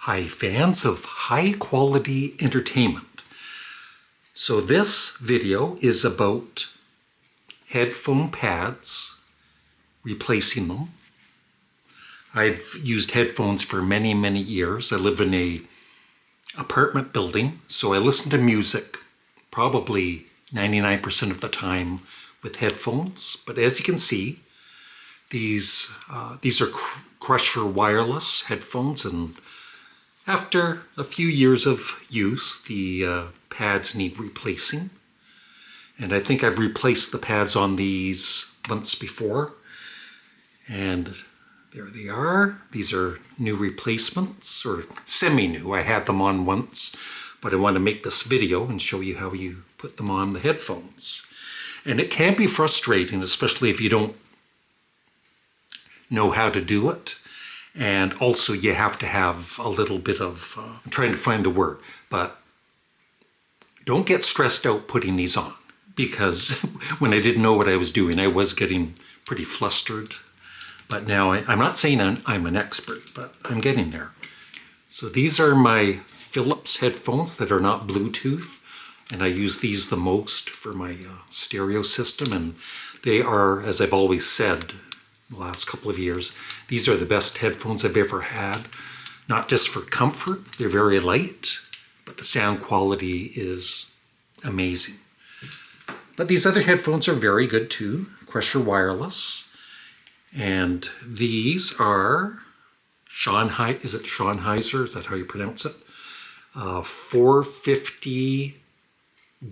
Hi, fans of high-quality entertainment. So this video is about headphone pads, replacing them. I've used headphones for many, many years. I live in an apartment building, so I listen to music probably 99% of the time with headphones. But as you can see, these are Crusher wireless headphones, and after a few years of use, the pads need replacing. And I think I've replaced the pads on these once before. And there they are. These are new replacements, or semi-new. I had them on once, but I want to make this video and show you how you put them on the headphones. And it can be frustrating, especially if you don't know how to do it. And also you have to have a little bit of, I'm trying to find the word, but don't get stressed out putting these on, because when I didn't know what I was doing, I was getting pretty flustered. But now I'm not saying I'm an expert, but I'm getting there. So these are my Philips headphones that are not Bluetooth, and I use these the most for my stereo system. And they are, as I've always said the last couple of years, these are the best headphones I've ever had. Not just for comfort, they're very light, but the sound quality is amazing. But these other headphones are very good too, Crusher wireless. And these are is it Sennheiser? Is that how you pronounce it? 450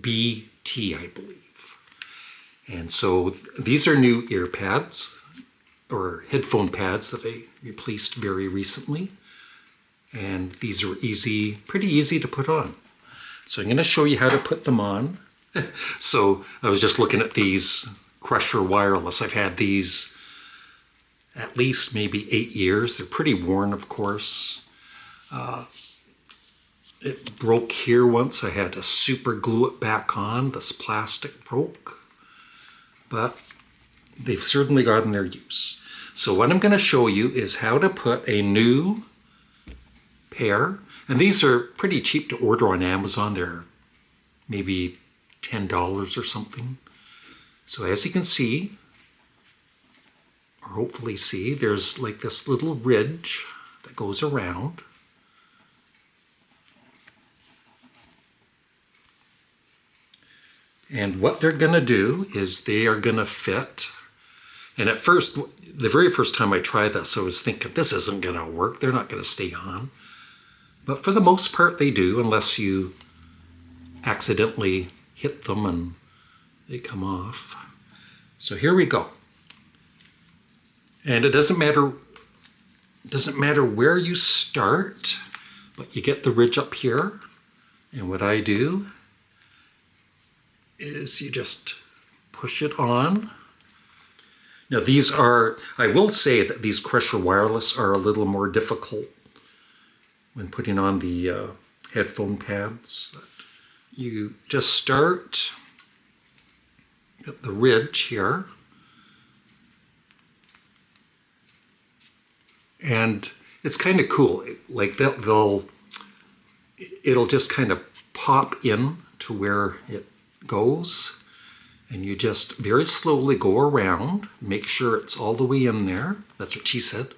BT, I believe. And so these are new ear pads, or headphone pads, that I replaced very recently. And these are pretty easy to put on. So I'm going to show you how to put them on. So I was just looking at these Crusher wireless. I've had these at least maybe 8 years. They're pretty worn, of course. It broke here once. I had to super glue it back on. This plastic broke. But they've certainly gotten their use. So what I'm going to show you is how to put a new pair. And these are pretty cheap to order on Amazon. They're maybe $10 or something. So as you can see, or hopefully see, there's like this little ridge that goes around. And what they're going to do is they are going to fit. And at first, the very first time I tried this, I was thinking, this isn't going to work. They're not going to stay on. But for the most part, they do, unless you accidentally hit them and they come off. So here we go. And it doesn't matter where you start, but you get the ridge up here. And what I do is you just push it on. Now these are, I will say that these Crusher wireless are a little more difficult when putting on the headphone pads. You just start at the ridge here, and it's kind of cool. Like it'll just kind of pop in to where it goes. And you just very slowly go around, make sure it's all the way in there. That's what she said.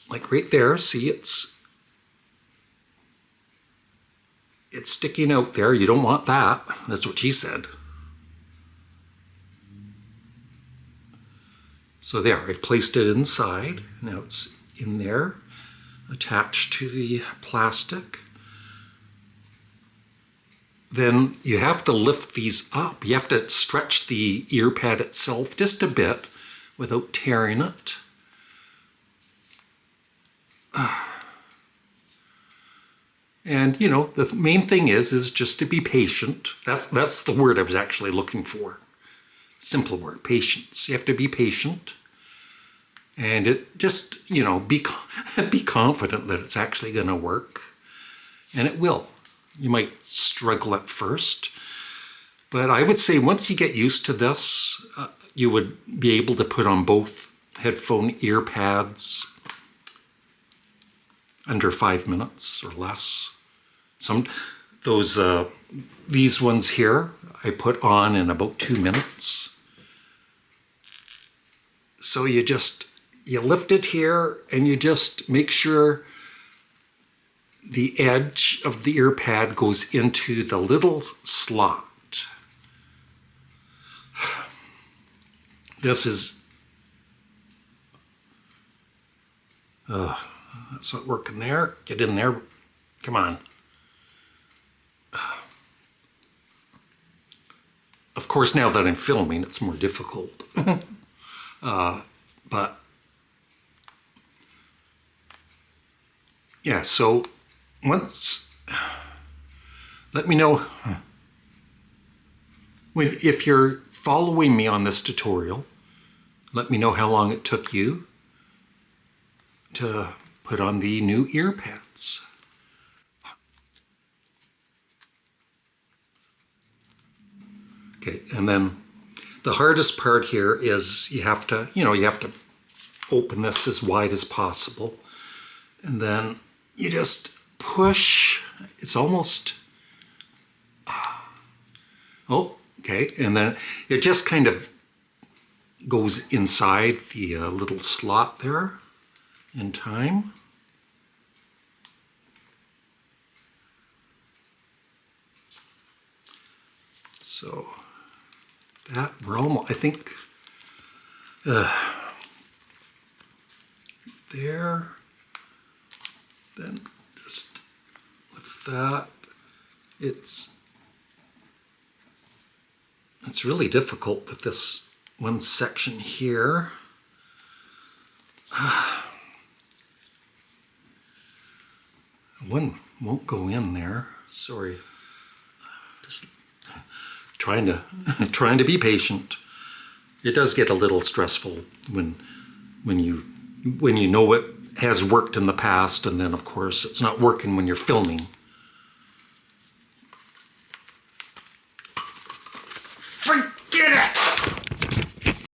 Like right there, see, it's sticking out there. You don't want that. That's what she said. So there, I've placed it inside. Now it's in there, attached to the plastic. Then you have to lift these up. You have to stretch the ear pad itself just a bit without tearing it. And, you know, the main thing is just to be patient. That's the word I was actually looking for. Simple word, patience. You have to be patient. And it just, you know, be confident that it's actually going to work. And it will. You might struggle at first, but I would say once you get used to this, you would be able to put on both headphone ear pads under 5 minutes or less. These ones here I put on in about 2 minutes. So you lift it here and you just make sure the edge of the ear pad goes into the little slot. This is, that's not working there. Get in there. Come on. Of course, now that I'm filming, it's more difficult. But yeah, so let me know if you're following me on this tutorial. Let me know how long it took you to put on the new ear pads. Okay, and then the hardest part here is you have to open this as wide as possible. And then you just push. It's almost, oh, okay. And then it just kind of goes inside the little slot there in time. So that we're almost, I think, there. Then just lift that. It's really difficult with this one section here. One won't go in there. Sorry. Just trying to be patient. It does get a little stressful when you know it has worked in the past, and then of course it's not working when you're filming.